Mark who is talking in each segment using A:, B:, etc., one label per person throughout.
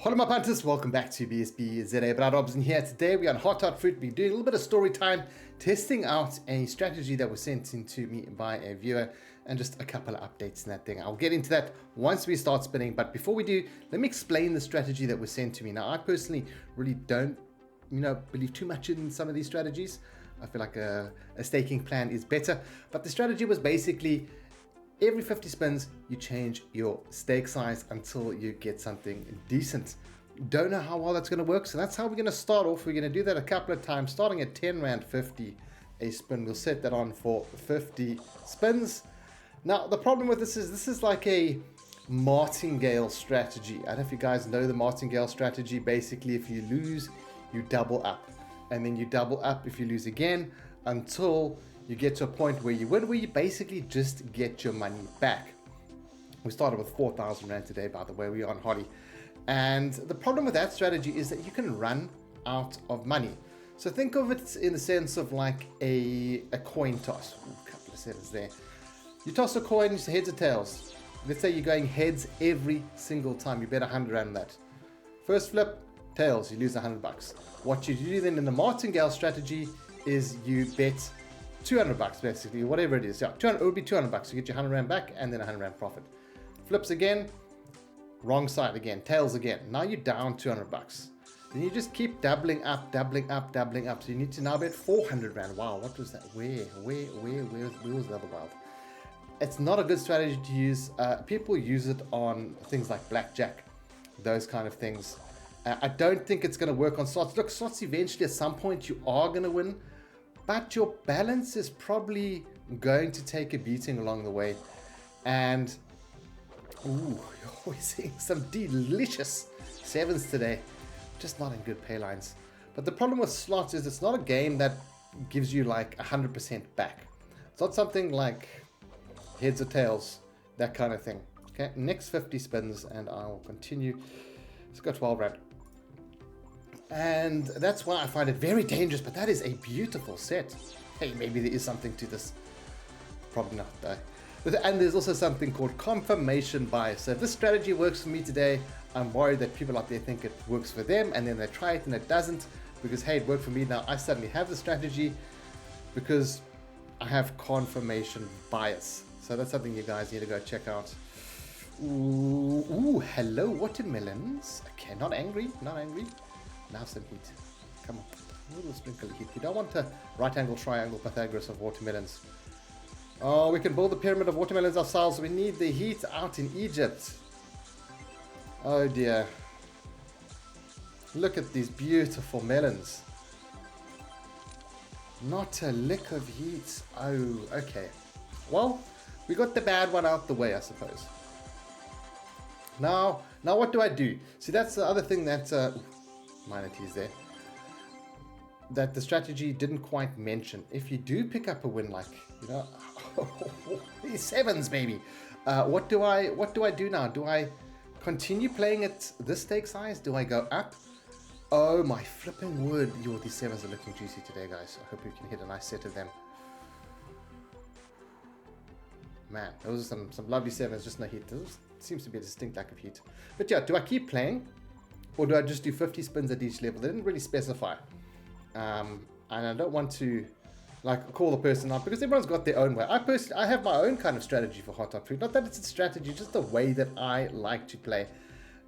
A: Hello my punters, welcome back to BSBZA. Brad Robson here. Today we're on Hot Fruit. We're doing a little bit of story time, testing out a strategy that was sent into me by a viewer and just a couple of updates in that thing. I'll get into that once we start spinning, but before we do, let me explain the strategy that was sent to me. Now I personally really don't believe too much in some of these strategies. I feel like a staking plan is better, but the strategy was basically every 50 spins, you change your stake size until you get something decent. Don't know how well that's going to work, so that's how we're going to start off. We're going to do that a couple of times, starting at 10 Rand 50 a spin. We'll set that on for 50 spins. Now, the problem with this is like a Martingale strategy. I don't know if you guys know the Martingale strategy. Basically, if you lose, you double up. And then you double up if you lose again until you get to a point where you win, where you basically just get your money back. We started with 4,000 Rand today, by the way. We're on Holly. And the problem with that strategy is that you can run out of money. So think of it in the sense of like a coin toss. Ooh, a couple of sevens there. You toss a coin, it's heads or tails. Let's say you're going heads every single time. You bet 100 Rand on that. First flip, tails, you lose 100 bucks. What you do then in the Martingale strategy is you bet 200 bucks basically, whatever it is. Yeah, it would be 200 bucks. You get your 100 Rand back and then 100 Rand profit. Flips again, wrong side again, tails again. Now you're down 200 bucks. Then you just keep doubling up, doubling up, doubling up. So you need to now bet 400 Rand. Wow, what was that? Where was the other wild? It's not a good strategy to use. People use it on things like blackjack, those kind of things. I don't think it's going to work on slots. Look, slots eventually at some point you are going to win, but your balance is probably going to take a beating along the way. And, ooh, you're seeing some delicious sevens today. Just not in good pay lines. But the problem with slots is it's not a game that gives you like 100% back. It's not something like heads or tails, that kind of thing. Okay, next 50 spins and I will continue. Let's go 12 Rand. And that's why I find it very dangerous, but that is a beautiful set. Hey, maybe there is something to this. Probably not, though. And there's also something called confirmation bias. So if this strategy works for me today, I'm worried that people out there think it works for them, and then they try it and it doesn't, because, hey, it worked for me. Now I suddenly have the strategy because I have confirmation bias. So that's something you guys need to go check out. Ooh, hello, watermelons. Okay, not angry, not angry. Now some heat. Come on. A little sprinkle of heat. You don't want a right angle triangle Pythagoras of watermelons. Oh, we can build the pyramid of watermelons ourselves. We need the heat out in Egypt. Oh dear. Look at these beautiful melons. Not a lick of heat. Oh, okay. Well, we got the bad one out the way, I suppose. Now what do I do? See, that's the other thing that... minor T's there, that the strategy didn't quite mention. If you do pick up a win, like, these sevens, baby, what do I do now? Do I continue playing at this stake size? Do I go up? Oh my flipping word. These sevens are looking juicy today, guys. I hope we can hit a nice set of them. Man, those are some lovely sevens, just no heat. Those seems to be a distinct lack of heat. But yeah, do I keep playing? Or do I just do 50 spins at each level? They didn't really specify. And I don't want to like call the person out because everyone's got their own way. I have my own kind of strategy for Hot Fruit. Not that it's a strategy, just the way that I like to play.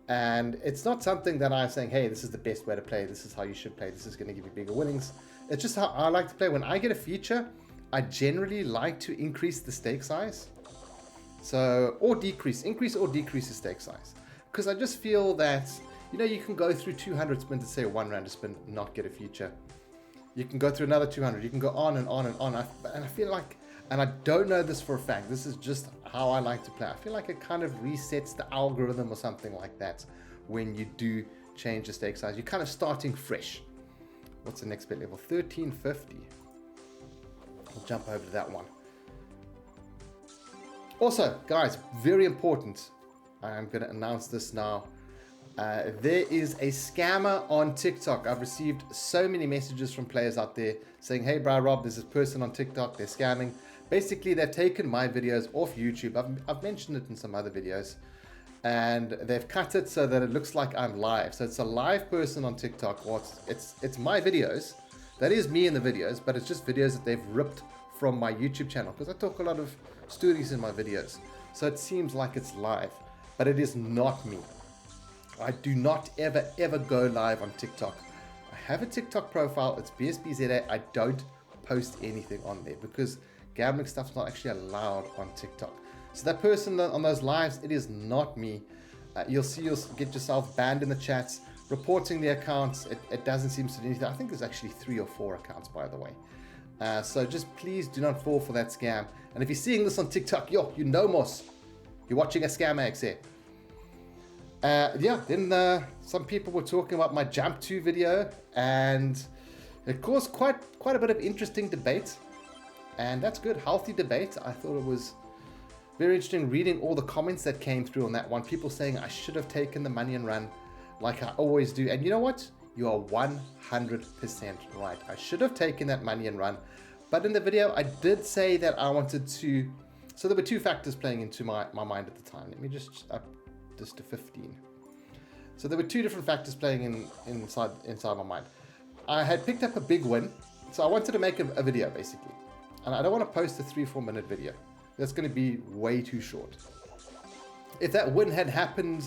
A: And it's not something that I'm saying, hey, this is the best way to play. This is how you should play. This is going to give you bigger winnings. It's just how I like to play. When I get a feature, I generally like to increase the stake size. So, or increase or decrease the stake size. Because I just feel that... you can go through 200 spins to say 1 Rand a spin, not get a feature. You can go through another 200. You can go on and on and on. And I feel like, and I don't know this for a fact, this is just how I like to play. I feel like it kind of resets the algorithm or something like that when you do change the stake size. You're kind of starting fresh. What's the next bet level? 1350. We'll jump over to that one. Also, guys, very important. I'm going to announce this now. There is a scammer on TikTok. I've received so many messages from players out there saying, hey, bro, Rob, there's this person on TikTok. They're scamming. Basically, they've taken my videos off YouTube. I've mentioned it in some other videos. and they've cut it so that it looks like I'm live. So it's a live person on TikTok. Or it's my videos. That is me in the videos, but it's just videos that they've ripped from my YouTube channel, because I talk a lot of stories in my videos. So it seems like it's live, but it is not me. I do not ever go live on TikTok. I have a TikTok profile. It's BSBZA. I don't post anything on there because gambling stuff's not actually allowed on TikTok. So that person on those lives, it is not me. You'll get yourself banned in the chats, reporting the accounts. It doesn't seem to do anything. I think there's actually 3 or 4 accounts, by the way. So just please do not fall for that scam. And if you're seeing this on TikTok, you know Moss. You're watching a scam accent. Then some people were talking about my Jump 2 video, and it caused quite a bit of interesting debate. And that's good, healthy debate. I thought it was very interesting reading all the comments that came through on that one. People saying I should have taken the money and run like I always do. And you know what? You are 100% right. I should have taken that money and run. But in the video, I did say that I wanted to... So there were 2 factors playing into my mind at the time. Let me just up this to 15. So there were 2 different factors playing inside my mind. I had picked up a big win. So I wanted to make a video, basically. And I don't want to post a 3-4 minute video. That's going to be way too short. If that win had happened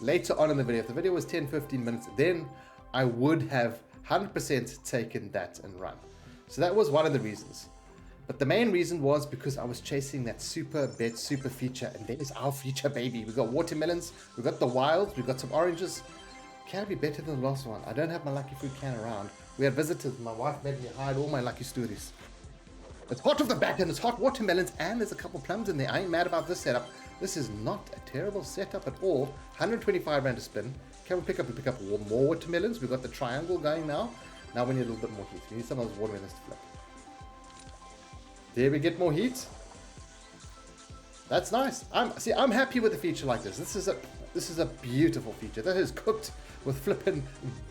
A: later on in the video, if the video was 10-15 minutes, then I would have 100% taken that and run. So that was one of the reasons. But the main reason was because I was chasing that super feature, and that is our feature, baby. We got watermelons, we got the wilds, we got some oranges. Can it be better than the last one? I don't have my lucky fruit can around. We had visitors. My wife made me hide all my lucky stories. It's hot off the back end, it's hot watermelons, and there's a couple plums in there. I ain't mad about this setup. This is not a terrible setup at all. 125 rand a spin. Can we pick up more watermelons? We've got the triangle going now. Now we need a little bit more heat. We need some of those watermelons to flip. There we get more heat. That's nice. I'm happy with a feature like this. This is a beautiful feature. That is cooked with flippin'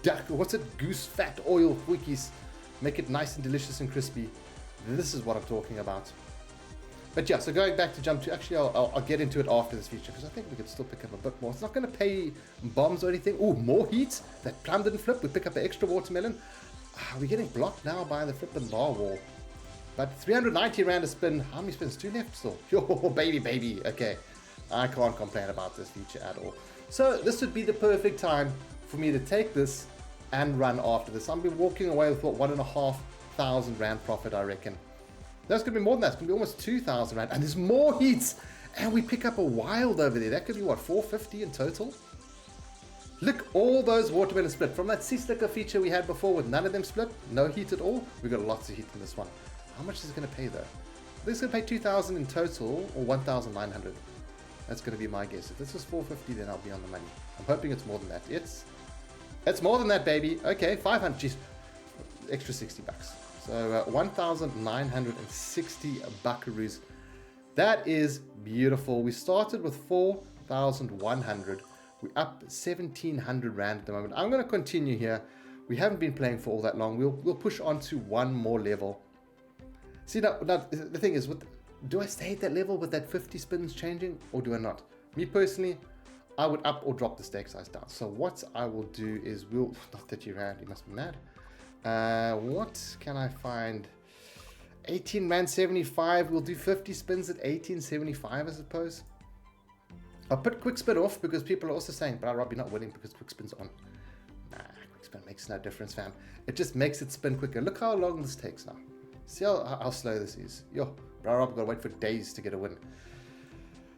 A: duck. What's it? Goose fat oil wikis. Make it nice and delicious and crispy. This is what I'm talking about. But yeah, so going back to Jump 2, actually I'll get into it after this feature, because I think we could still pick up a bit more. It's not going to pay bombs or anything. Ooh, more heat. That plum didn't flip. We pick up an extra watermelon. We're getting blocked now by the flippin' bar wall. But 390 rand a spin. How many spins? 2 left still. Yo, baby. Okay. I can't complain about this feature at all. So this would be the perfect time for me to take this and run after this. I'll be walking away with what, 1,500 rand profit, I reckon. That's going to be more than that. It's going to be almost 2,000 rand. And there's more heats. And we pick up a wild over there. That could be what, 450 in total? Look, all those watermelons split. From that sea slicker feature we had before with none of them split, no heat at all, we got lots of heat in this one. How much is it going to pay though? This is going to pay 2,000 in total, or 1,900. That's going to be my guess. If this is 450, then I'll be on the money. I'm hoping it's more than that. It's more than that, baby. Okay, 500. Geez, extra 60 bucks. So 1,960 buckaroos. That is beautiful. We started with 4,100. We're up 1,700 rand at the moment. I'm going to continue here. We haven't been playing for all that long. We'll push on to one more level. See, now the thing is, do I stay at that level with that 50 spins changing, or do I not? Me personally, I would up or drop the stake size down. So what I will do is not 30 rand, you must be mad. What can I find? 18 rand 75. We'll do 50 spins at 18.75, I suppose. I'll put quick spin off because people are also saying, but Rob, you're not winning because quick spin's on. Nah, quick spin makes no difference, fam. It just makes it spin quicker. Look how long this takes now. See how slow this is. Yo, bro, Rob, got to wait for days to get a win.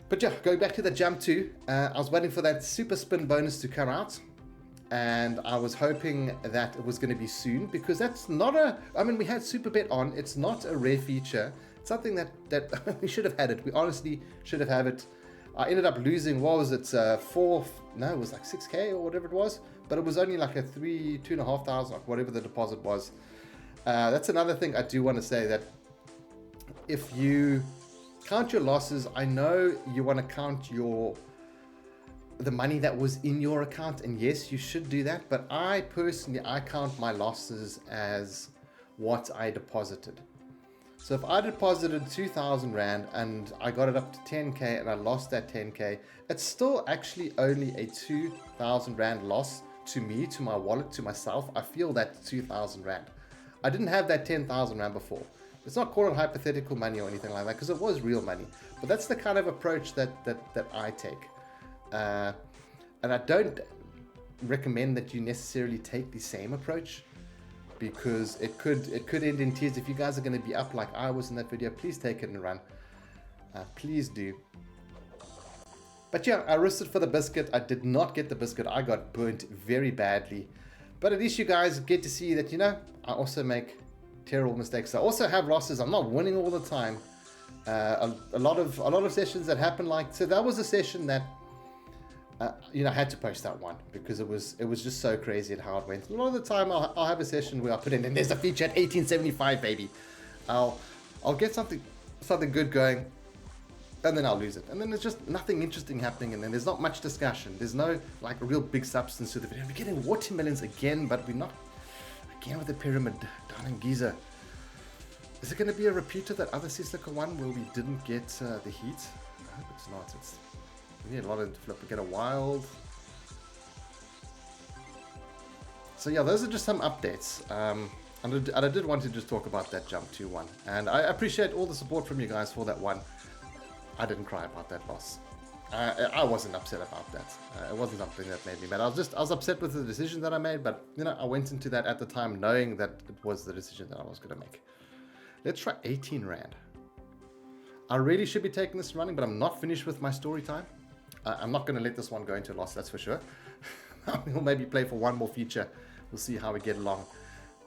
A: But yeah, going back to the Jump 2, I was waiting for that super spin bonus to come out. And I was hoping that it was going to be soon, because that's not we had Super Bet on. It's not a rare feature. It's something that we should have had it. We honestly should have had it. I ended up losing, what was it, it was like 6K or whatever it was. But it was only like a 2,500, like whatever the deposit was. That's another thing I do want to say, that if you count your losses, I know you want to count the money that was in your account, and yes, you should do that, but I count my losses as what I deposited. So if I deposited 2,000 Rand and I got it up to 10K and I lost that 10K, it's still actually only a 2,000 Rand loss to me, to my wallet, to myself. I feel that 2,000 Rand. I didn't have that 10,000 Rand before. It's not called hypothetical money or anything like that because it was real money. But that's the kind of approach that I take. And I don't recommend that you necessarily take the same approach, because it could end in tears. If you guys are going to be up like I was in that video, please take it and run. Please do. But yeah, I risked it for the biscuit. I did not get the biscuit. I got burnt very badly. But at least you guys get to see that, you know, I also make terrible mistakes. I also have losses. I'm not winning all the time. A lot of sessions that happen, like, so that was a session that you know, I had to post that one because it was just so crazy at how it went. A lot of the time I'll have a session where I put in, and there's a feature at 1875, baby. I'll get something good going, and then I'll lose it. And then there's just nothing interesting happening, and then there's not much discussion. There's no like real big substance to the video. We're getting watermelons again, but we're not again with the pyramid down in Giza. Is it going to be a repeat of that other Sislica one where we didn't get the heat? I hope it's not. We need a lot of flip. We get a wild. So yeah, those are just some updates. And I did want to just talk about that jump 2-1. And I appreciate all the support from you guys for that one. I didn't cry about that loss. I wasn't upset about that. It wasn't something that made me mad. I was upset with the decision that I made, but you know, I went into that at the time knowing that it was the decision that I was going to make. Let's try 18 Rand. I really should be taking this running, but I'm not finished with my story time. I'm not going to let this one go into a loss, that's for sure. We'll maybe play for one more feature. We'll see how we get along.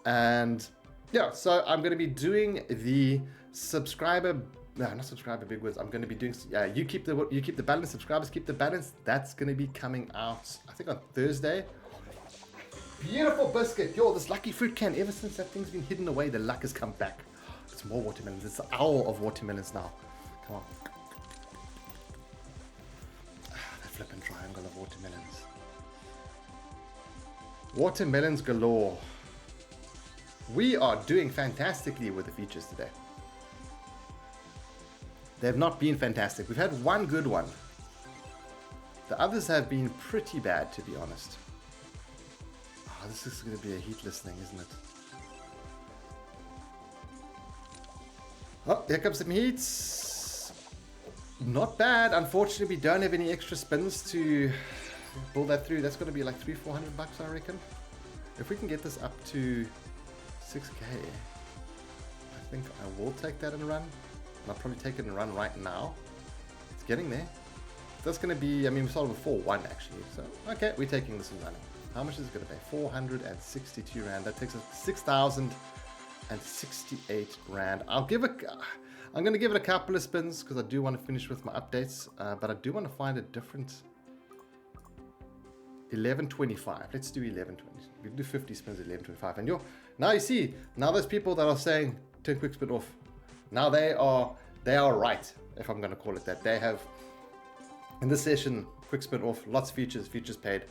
A: And yeah, so I'm going to be doing the subscriber, no, not subscriber big words. I'm going to be doing, you keep the balance, subscribers keep the balance. That's going to be coming out, I think, on Thursday. Beautiful biscuit. Yo, this lucky fruit can, ever since that thing's been hidden away, the luck has come back. It's more watermelons. It's the hour of watermelons now. Come on. That flipping triangle of watermelons. Watermelons galore. We are doing fantastically with the features today. They've not been fantastic. We've had one good one. The others have been pretty bad, to be honest. Oh, this is going to be a heatless thing, isn't it? Oh, here comes some heats. Not bad. Unfortunately, we don't have any extra spins to pull that through. That's going to be like $300-400, I reckon. If we can get this up to 6K, I think I will take that and run. I'll probably take it and run right now. It's getting there. That's going to be, I mean, we started with 4-1 actually. So, okay, we're taking this and running. How much is it going to pay? 462 Rand. That takes us 6,068 Rand. I'm going to give it a couple of spins because I do want to finish with my updates. But I do want to find a different 1125. Let's do 1120. We can do 50 spins at 1125. And now you see, now there's people that are saying turn quick spin off. Now they are right, if I'm going to call it that. They have, in this session, quick spin off, lots of features paid.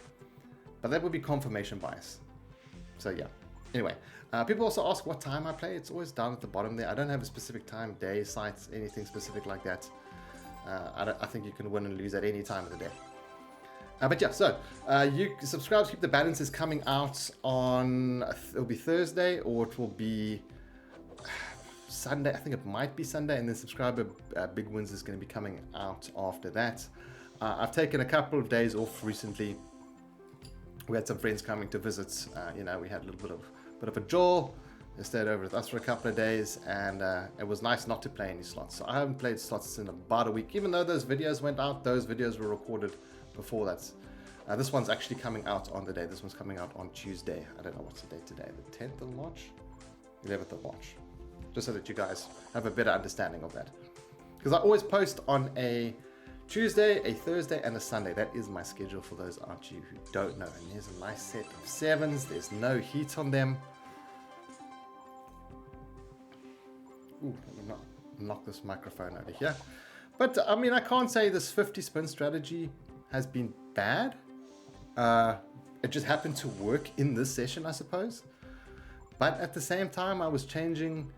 A: But that would be confirmation bias. So yeah. Anyway, people also ask what time I play. It's always down at the bottom there. I don't have a specific time, day, sites, anything specific like that. I think you can win and lose at any time of the day. But yeah, so you subscribe to keep the balance is coming out on, it'll be Thursday or it will be Sunday. I think it might be Sunday, and then subscriber big wins is going to be coming out after that. I've taken a couple of days off recently. We had some friends coming to visit. You know, we had a little bit of a jaw. They stayed over with us for a couple of days, and it was nice not to play any slots. So I haven't played slots in about a week. Even though those videos went out, those videos were recorded before that. This one's actually coming out on the day. This one's coming out on Tuesday. I don't know what's the date today. The 10th of March? 11th of March. Just so that you guys have a better understanding of that. Because I always post on a Tuesday, a Thursday, and a Sunday. That is my schedule for those out you who don't know. And here's a nice set of 7s. There's no heat on them. Ooh, let me knock this microphone over here. But I mean, I can't say this 50 spin strategy has been bad. It just happened to work in this session, I suppose. But at the same time, I was changing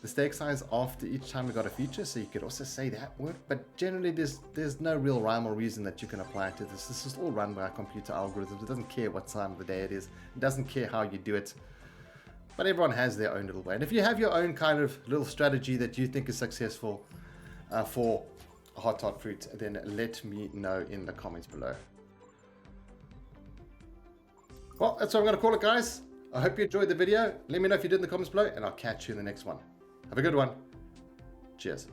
A: the stake size after each time we got a feature, so you could also say that word, but generally there's no real rhyme or reason that you can apply to this. This is all run by computer algorithms. It doesn't care what time of the day it is. It doesn't care how you do it. But everyone has their own little way. And if you have your own kind of little strategy that you think is successful for hot fruit, then let me know in the comments below. Well, that's what I'm going to call it, guys. I hope you enjoyed the video. Let me know if you did in the comments below, and I'll catch you in the next one. Have a good one. Cheers.